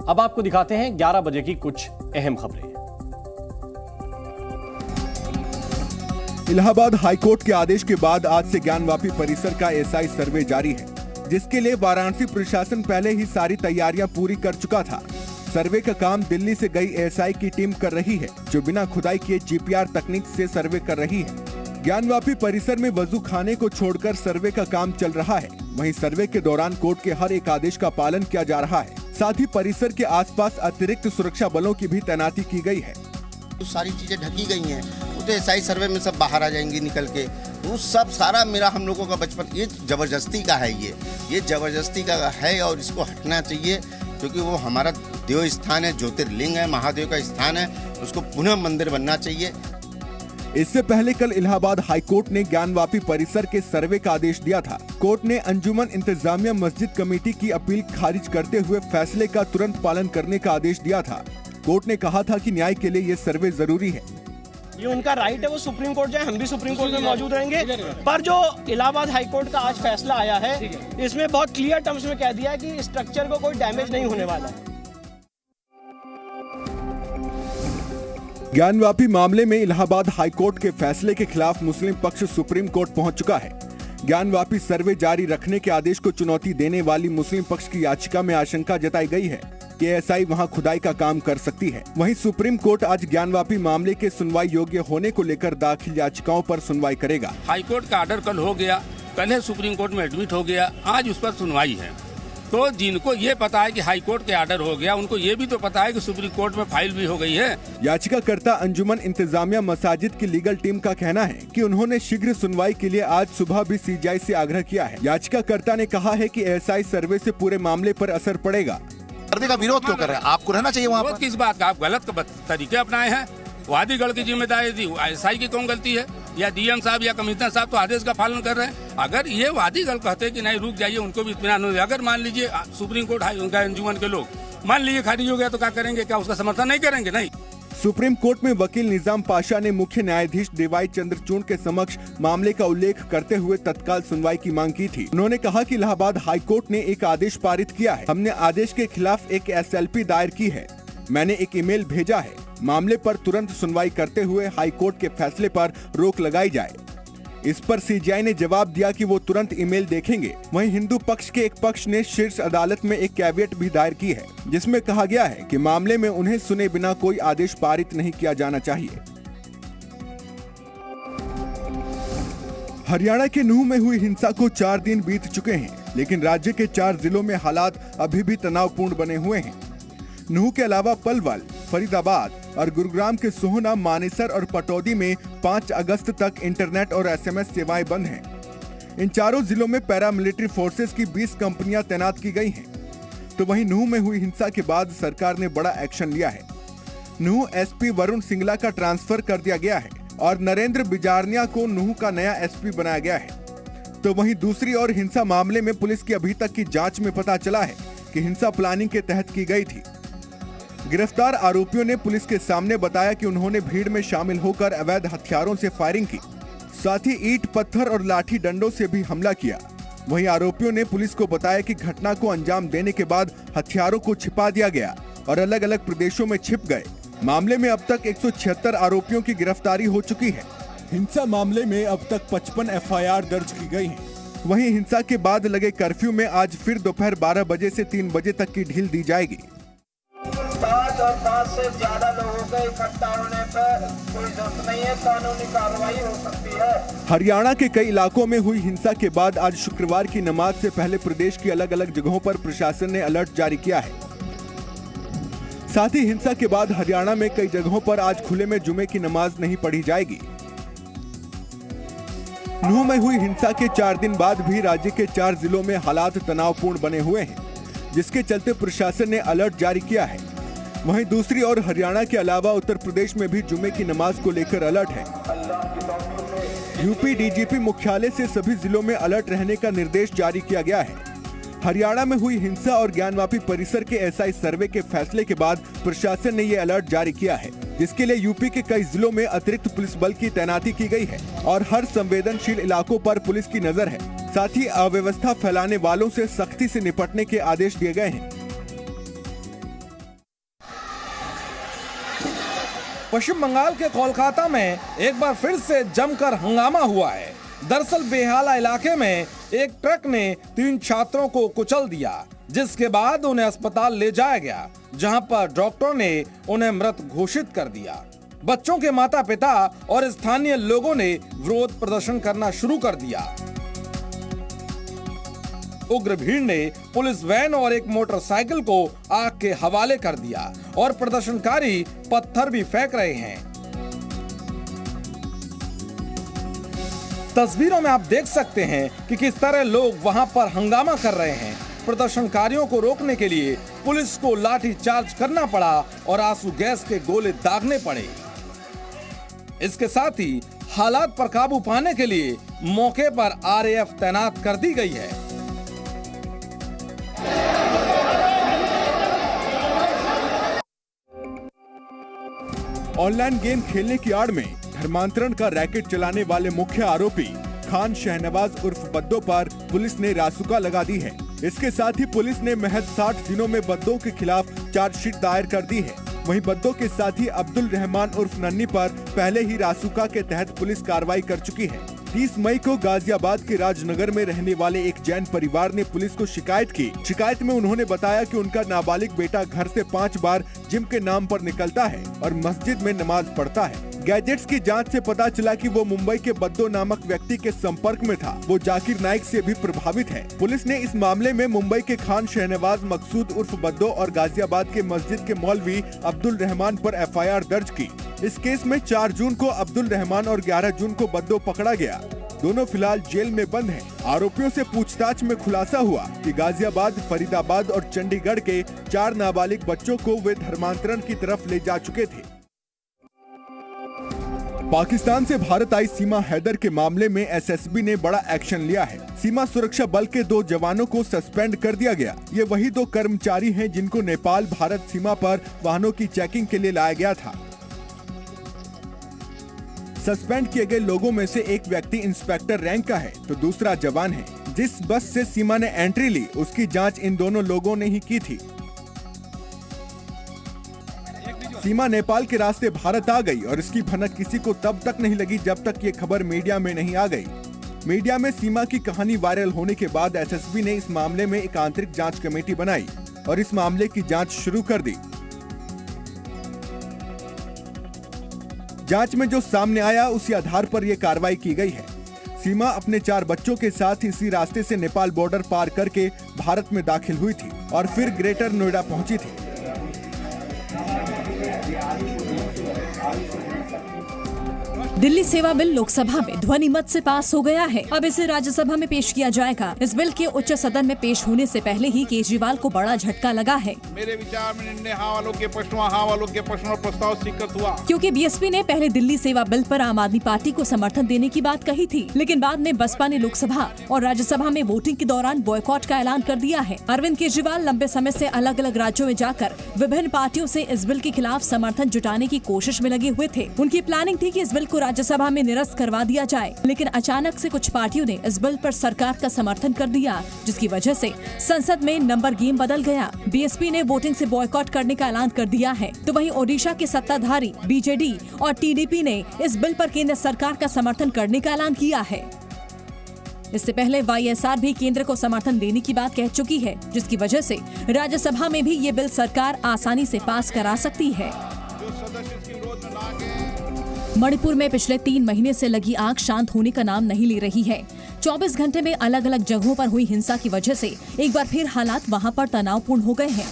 अब आपको दिखाते हैं 11 बजे की कुछ अहम खबरें। इलाहाबाद हाईकोर्ट के आदेश के बाद आज से ज्ञानवापी परिसर का एसआई सर्वे जारी है, जिसके लिए वाराणसी प्रशासन पहले ही सारी तैयारियां पूरी कर चुका था। सर्वे का काम दिल्ली से गई एसआई की टीम कर रही है, जो बिना खुदाई किए जीपीआर तकनीक से सर्वे कर रही है। ज्ञानवापी परिसर में वजू खाने को छोड़कर सर्वे का काम चल रहा है। वहीं सर्वे के दौरान कोर्ट के हर एक आदेश का पालन किया जा रहा है। साथ ही परिसर के आसपास अतिरिक्त सुरक्षा बलों की भी तैनाती की गई है। तो सारी चीजें ढकी गई हैं, तो एसआई सर्वे में सब बाहर आ जाएंगी निकल के। वो सब सारा मेरा हम लोगों का बचपन, ये जबरदस्ती का है, ये जबरदस्ती का है और इसको हटना चाहिए, क्योंकि वो हमारा देव स्थान है, ज्योतिर्लिंग है, महादेव का स्थान है, उसको पुनः मंदिर बनना चाहिए। इससे पहले कल इलाहाबाद हाईकोर्ट ने ज्ञानवापी परिसर के सर्वे का आदेश दिया था। कोर्ट ने अंजुमन इंतजामिया मस्जिद कमेटी की अपील खारिज करते हुए फैसले का तुरंत पालन करने का आदेश दिया था। कोर्ट ने कहा था कि न्याय के लिए ये सर्वे जरूरी है। ये उनका राइट है, वो सुप्रीम कोर्ट जाए, हम भी सुप्रीम कोर्ट में मौजूद रहेंगे। पर जो इलाहाबाद हाईकोर्ट का आज फैसला आया है, इसमें बहुत क्लियर टर्म्स में कह दिया है कि स्ट्रक्चर को कोई डैमेज नहीं होने वाला है। ज्ञानवापी मामले में इलाहाबाद हाईकोर्ट के फैसले के खिलाफ मुस्लिम पक्ष सुप्रीम कोर्ट पहुंच चुका है। ज्ञानवापी सर्वे जारी रखने के आदेश को चुनौती देने वाली मुस्लिम पक्ष की याचिका में आशंका जताई गई है कि एसआई वहां खुदाई का काम कर सकती है। वहीं सुप्रीम कोर्ट आज ज्ञानवापी मामले के सुनवाई योग्य होने को लेकर दाखिल याचिकाओं पर सुनवाई करेगा। हाईकोर्ट का ऑर्डर कल हो गया, कल सुप्रीम कोर्ट में एडमिट हो गया, आज उस पर सुनवाई है। तो जिनको ये पता है कि हाईकोर्ट के ऑर्डर हो गया, उनको ये भी तो पता है कि सुप्रीम कोर्ट में फाइल भी हो गई है। याचिकाकर्ता अंजुमन इंतजामिया मसाजिद की लीगल टीम का कहना है कि उन्होंने शीघ्र सुनवाई के लिए आज सुबह भी सीजीआई से आग्रह किया है। याचिकाकर्ता ने कहा है कि एसआई सर्वे से पूरे मामले पर असर पड़ेगा। सर्वे का विरोध क्यों कर रहे हैं? आपको रहना चाहिए वहाँ पर। किस बात का? आप गलत तरीके अपनाए हैं। वादीगढ़ की जिम्मेदारी थी, एसआई की कौन गलती है? या डीएम साहब या कमिश्नर साहब तो आदेश का पालन कर रहे हैं। अगर ये वादीगढ़ कहते कि नहीं रुक जाइए, उनको भी इत्मीनान हो, अगर मान लीजिए सुप्रीम कोर्ट अंजुमन के लोग मान लीजिए खारिज हो गया तो क्या करेंगे? क्या उसका समर्थन नहीं करेंगे? नहीं। सुप्रीम कोर्ट में वकील निजाम पाशा ने मुख्य न्यायाधीश डीवाई चंद्रचूड़ के समक्ष मामले का उल्लेख करते हुए तत्काल सुनवाई की मांग की थी। उन्होंने कहा कि इलाहाबाद हाईकोर्ट ने एक आदेश पारित किया है। हमने आदेश के खिलाफ एक एसएलपी दायर की है। मैंने एक ईमेल भेजा है। मामले पर तुरंत सुनवाई करते हुए हाईकोर्ट के फैसले पर रोक लगाई जाए। इस पर सीजीआई ने जवाब दिया कि वो तुरंत ईमेल देखेंगे। वहीं हिंदू पक्ष के एक पक्ष ने शीर्ष अदालत में एक कैविएट भी दायर की है, जिसमें कहा गया है कि मामले में उन्हें सुने बिना कोई आदेश पारित नहीं किया जाना चाहिए। हरियाणा के नूंह में हुई हिंसा को 4 दिन बीत चुके हैं, लेकिन राज्य के 4 जिलों में हालात अभी भी तनावपूर्ण बने हुए हैं। नूंह के अलावा पलवल, फरीदाबाद और गुरुग्राम के सोहना, मानेसर और पटौदी में 5 अगस्त तक इंटरनेट और एसएमएस सेवाएं बंद हैं। इन चारों जिलों में पैरामिलिट्री फोर्सेस की 20 कंपनियां तैनात की गई हैं। तो वहीं नूंह में हुई हिंसा के बाद सरकार ने बड़ा एक्शन लिया है। नूंह एसपी वरुण सिंगला का ट्रांसफर कर दिया गया है और नरेंद्र बिजारनिया को नूंह का नया एसपी बनाया गया है। तो वहीं दूसरी ओर हिंसा मामले में पुलिस की अभी तक की जांच में पता चला है कि हिंसा प्लानिंग के तहत की गई थी। गिरफ्तार आरोपियों ने पुलिस के सामने बताया कि उन्होंने भीड़ में शामिल होकर अवैध हथियारों से फायरिंग की, साथ ही ईंट पत्थर और लाठी डंडों से भी हमला किया। वहीं आरोपियों ने पुलिस को बताया कि घटना को अंजाम देने के बाद हथियारों को छिपा दिया गया और अलग अलग प्रदेशों में छिप गए। मामले में अब तक 176 आरोपियों की गिरफ्तारी हो चुकी है। हिंसा मामले में अब तक 55 एफआईआर दर्ज की गई हैं। वहीं हिंसा के बाद लगे कर्फ्यू में आज फिर दोपहर 12 बजे से 3 बजे तक की ढील दी जाएगी। 5 और 5 से ज्यादा लोगों के इकट्ठा होने पर कोई जरूरत नहीं है, कानूनी कार्रवाई हो सकती है। हरियाणा के कई इलाकों में हुई हिंसा के बाद आज शुक्रवार की नमाज से पहले प्रदेश की अलग अलग जगहों पर प्रशासन ने अलर्ट जारी किया है। साथ ही हिंसा के बाद हरियाणा में कई जगहों पर आज खुले में जुमे की नमाज नहीं पढ़ी जाएगी। नूंह में हुई हिंसा के 4 दिन बाद भी राज्य के 4 जिलों में हालात तनावपूर्ण बने हुए हैं, जिसके चलते प्रशासन ने अलर्ट जारी किया है। वहीं दूसरी ओर हरियाणा के अलावा उत्तर प्रदेश में भी जुमे की नमाज को लेकर अलर्ट है। यूपी डीजीपी मुख्यालय से सभी जिलों में अलर्ट रहने का निर्देश जारी किया गया है। हरियाणा में हुई हिंसा और ज्ञानवापी परिसर के एसआई सर्वे के फैसले के बाद प्रशासन ने ये अलर्ट जारी किया है, जिसके लिए यूपी के कई जिलों में अतिरिक्त पुलिस बल की तैनाती की गई है और हर संवेदनशील इलाकों पर पुलिस की नजर है। साथ ही अव्यवस्था फैलाने वालों से सख्ती से निपटने के आदेश दिए गए हैं। पश्चिम बंगाल के कोलकाता में एक बार फिर से जमकर हंगामा हुआ है। दरअसल बेहाला इलाके में एक ट्रक ने 3 छात्रों को कुचल दिया, जिसके बाद उन्हें अस्पताल ले जाया गया, जहां पर डॉक्टर ने उन्हें मृत घोषित कर दिया। बच्चों के माता पिता और स्थानीय लोगों ने विरोध प्रदर्शन करना शुरू कर दिया। उग्र भीड़ ने पुलिस वैन और एक मोटरसाइकिल को आग के हवाले कर दिया और प्रदर्शनकारी पत्थर भी फेंक रहे हैं। तस्वीरों में आप देख सकते हैं कि किस तरह लोग वहां पर हंगामा कर रहे हैं। प्रदर्शनकारियों को रोकने के लिए पुलिस को लाठी चार्ज करना पड़ा और आंसू गैस के गोले दागने पड़े। इसके साथ ही हालात पर काबू पाने के लिए मौके पर आरएएफ तैनात कर दी गई है। ऑनलाइन गेम खेलने की आड़ में धर्मांतरण का रैकेट चलाने वाले मुख्य आरोपी खान शहनवाज उर्फ बद्दो पर पुलिस ने रासुका लगा दी है। इसके साथ ही पुलिस ने महज 60 दिनों में बद्दो के खिलाफ चार्जशीट दायर कर दी है। वहीं बद्दो के साथी अब्दुल रहमान उर्फ नन्नी पर पहले ही रासुका के तहत पुलिस कार्रवाई कर चुकी है। 30 मई को गाजियाबाद के राजनगर में रहने वाले एक जैन परिवार ने पुलिस को शिकायत की। शिकायत में उन्होंने बताया कि उनका नाबालिग बेटा घर से 5 बार जिम के नाम पर निकलता है और मस्जिद में नमाज पढ़ता है। गैजेट्स की जांच से पता चला कि वो मुंबई के बद्दो नामक व्यक्ति के संपर्क में था। वो जाकिर नाइक से भी प्रभावित है। पुलिस ने इस मामले में मुंबई के खान शहनवाज मकसूद उर्फ बद्दो और गाजियाबाद के मस्जिद के मौलवी अब्दुल रहमान पर एफआईआर दर्ज की। इस केस में 4 जून को अब्दुल रहमान और 11 जून को बद्दो पकड़ा गया। दोनों फिलहाल जेल में बंद हैं। आरोपियों से पूछताछ में खुलासा हुआ कि गाजियाबाद, फरीदाबाद और चंडीगढ़ के 4 नाबालिग बच्चों को वे धर्मांतरण की तरफ ले जा चुके थे। पाकिस्तान से भारत आई सीमा हैदर के मामले में एसएसबी ने बड़ा एक्शन लिया है। सीमा सुरक्षा बल के 2 जवानों को सस्पेंड कर दिया गया। ये वही 2 कर्मचारी हैं जिनको नेपाल भारत सीमा पर वाहनों की चेकिंग के लिए लाया गया था। सस्पेंड किए गए लोगों में से एक व्यक्ति इंस्पेक्टर रैंक का है तो दूसरा जवान है। जिस बस से सीमा ने एंट्री ली उसकी जांच इन दोनों लोगों ने ही की थी। सीमा नेपाल के रास्ते भारत आ गई और इसकी भनक किसी को तब तक नहीं लगी जब तक ये खबर मीडिया में नहीं आ गई। मीडिया में सीमा की कहानी वायरल होने के बाद एसएसबी ने इस मामले में एक आंतरिक जांच कमेटी बनाई और इस मामले की जांच शुरू कर दी। जांच में जो सामने आया उसी आधार पर यह कार्रवाई की गई है। सीमा अपने 4 बच्चों के साथ इसी रास्ते से नेपाल बॉर्डर पार करके भारत में दाखिल हुई थी और फिर ग्रेटर नोएडा पहुंची थी। दिल्ली सेवा बिल लोकसभा में ध्वनि मत से पास हो गया है। अब इसे राज्यसभा में पेश किया जाएगा। इस बिल के उच्च सदन में पेश होने से पहले ही केजरीवाल को बड़ा झटका लगा है। मेरे विचार में निर्णय हाँ वालों के प्रश्न और प्रस्ताव स्वीकृत हुआ, क्योंकि बीएसपी ने पहले दिल्ली सेवा बिल पर आम आदमी पार्टी को समर्थन देने की बात कही थी, लेकिन बाद में बसपा ने लोकसभा और राज्यसभा में वोटिंग के दौरान बॉयकॉट का ऐलान कर दिया है। अरविंद केजरीवाल लंबे समय से अलग अलग राज्यों में जाकर विभिन्न पार्टियों से इस बिल के खिलाफ समर्थन जुटाने की कोशिश में लगे हुए थे। उनकी प्लानिंग थी कि इस बिल को राज्यसभा में निरस्त करवा दिया जाए, लेकिन अचानक से कुछ पार्टियों ने इस बिल पर सरकार का समर्थन कर दिया, जिसकी वजह से संसद में नंबर गेम बदल गया। बीएसपी ने वोटिंग से बॉयकॉट करने का ऐलान कर दिया है, तो वहीं ओडिशा के सत्ताधारी बीजेडी और टीडीपी ने इस बिल पर केंद्र सरकार का समर्थन करने का ऐलान किया है। इससे पहले वाईएसआर भी केंद्र को समर्थन देने की बात कह चुकी है, जिसकी वजह से राज्यसभा में भी ये बिल सरकार आसानी से पास करा सकती है। मणिपुर में पिछले 3 महीने से लगी आग शांत होने का नाम नहीं ले रही है। 24 घंटे में अलग अलग जगहों पर हुई हिंसा की वजह से एक बार फिर हालात वहां पर तनावपूर्ण हो गए हैं।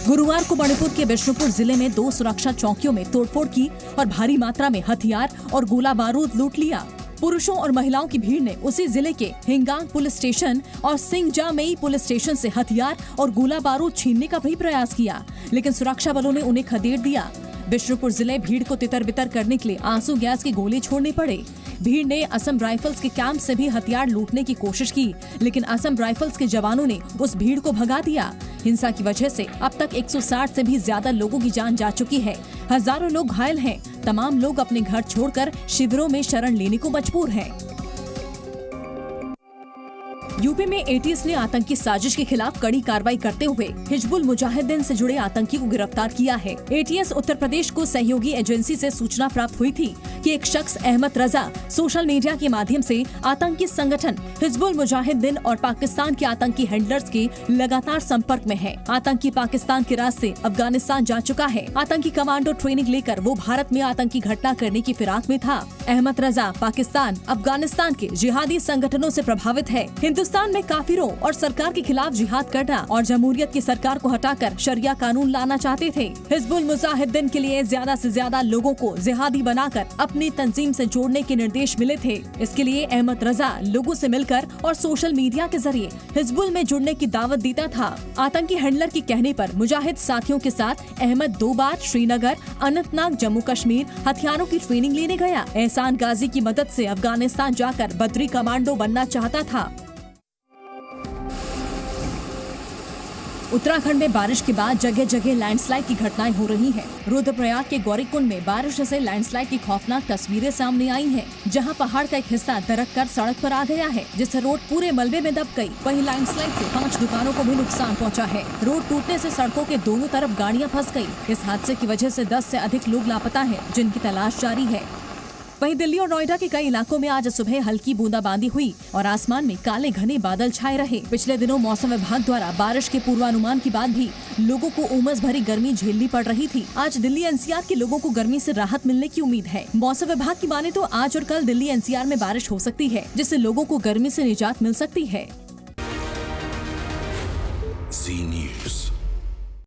गुरुवार को मणिपुर के बिष्णुपुर जिले में 2 सुरक्षा चौकियों में तोड़फोड़ की और भारी मात्रा में हथियार और गोला बारूद लूट लिया। पुरुषों और महिलाओं की भीड़ ने उसी जिले के हिंगांग पुलिस स्टेशन और सिंगजामेई पुलिस स्टेशन से हथियार और गोला बारूद छीनने का भी प्रयास किया, लेकिन सुरक्षा बलों ने उन्हें खदेड़ दिया। बिष्णुपुर जिले भीड़ को तितर बितर करने के लिए आंसू गैस के गोले छोड़ने पड़े। भीड़ ने असम राइफल्स के कैंप से भी हथियार लूटने की कोशिश की, लेकिन असम राइफल्स के जवानों ने उस भीड़ को भगा दिया। हिंसा की वजह से अब तक 160 से भी ज्यादा लोगों की जान जा चुकी है। हजारों लोग घायल हैं। तमाम लोग अपने घर छोड़कर शिविरों में शरण लेने को मजबूर हैं। यूपी में एटीएस ने आतंकी साजिश के खिलाफ कड़ी कार्रवाई करते हुए हिजबुल मुजाहिदीन से जुड़े आतंकी को गिरफ्तार किया है। एटीएस उत्तर प्रदेश को सहयोगी एजेंसी से सूचना प्राप्त हुई थी कि एक शख्स अहमद रजा सोशल मीडिया के माध्यम से आतंकी संगठन हिजबुल मुजाहिदीन और पाकिस्तान के आतंकी हैंडलर्स के लगातार संपर्क में है। आतंकी पाकिस्तान के रास्ते अफगानिस्तान जा चुका है। आतंकी कमांडो ट्रेनिंग लेकर वो भारत में आतंकी घटना करने की फिराक में था। अहमद रजा पाकिस्तान, अफगानिस्तान के जिहादी संगठनों से प्रभावित है। हिंदुस्तान में काफिरों और सरकार के खिलाफ जिहाद करना और जमहूरियत की सरकार को हटाकर शरिया कानून लाना चाहते थे। हिजबुल मुजाहिदीन के लिए ज्यादा से ज्यादा लोगों को जिहादी बनाकर अपनी तंजीम से जोड़ने के निर्देश मिले थे। इसके लिए अहमद रजा लोगों से मिलकर और सोशल मीडिया के जरिए हिजबुल में जुड़ने की दावत देता था। आतंकी हैंडलर के कहने पर मुजाहिद साथियों के साथ अहमद 2 बार श्रीनगर, अनंतनाग, जम्मू कश्मीर हथियारों की ट्रेनिंग लेने गया। एहसान गाजी की मदद से अफगानिस्तान जाकर बद्री कमांडो बनना चाहता था। उत्तराखंड में बारिश के बाद जगह जगह लैंडस्लाइड की घटनाएं हो रही हैं। रुद्रप्रयाग के गौरीकुंड में बारिश से लैंडस्लाइड की खौफनाक तस्वीरें सामने आई हैं, जहां पहाड़ का एक हिस्सा दरक कर सड़क पर आ गया है, जिससे रोड पूरे मलबे में दब गई। वहीं लैंडस्लाइड से 5 दुकानों को भी नुकसान पहुंचा है। रोड टूटने से सड़कों के दोनों तरफ गाड़ियां फंस गयी। इस हादसे की वजह से 10 से अधिक लोग लापता हैं, जिनकी तलाश जारी है। वहीं दिल्ली और नोएडा के कई इलाकों में आज सुबह हल्की बूंदाबांदी हुई और आसमान में काले घने बादल छाए रहे। पिछले दिनों मौसम विभाग द्वारा बारिश के पूर्वानुमान के बाद भी लोगों को उमस भरी गर्मी झेलनी पड़ रही थी। आज दिल्ली एनसीआर के लोगों को गर्मी से राहत मिलने की उम्मीद है। मौसम विभाग की माने तो आज और कल दिल्ली एनसीआर में बारिश हो सकती है, जिससे लोगों को गर्मी से निजात मिल सकती है।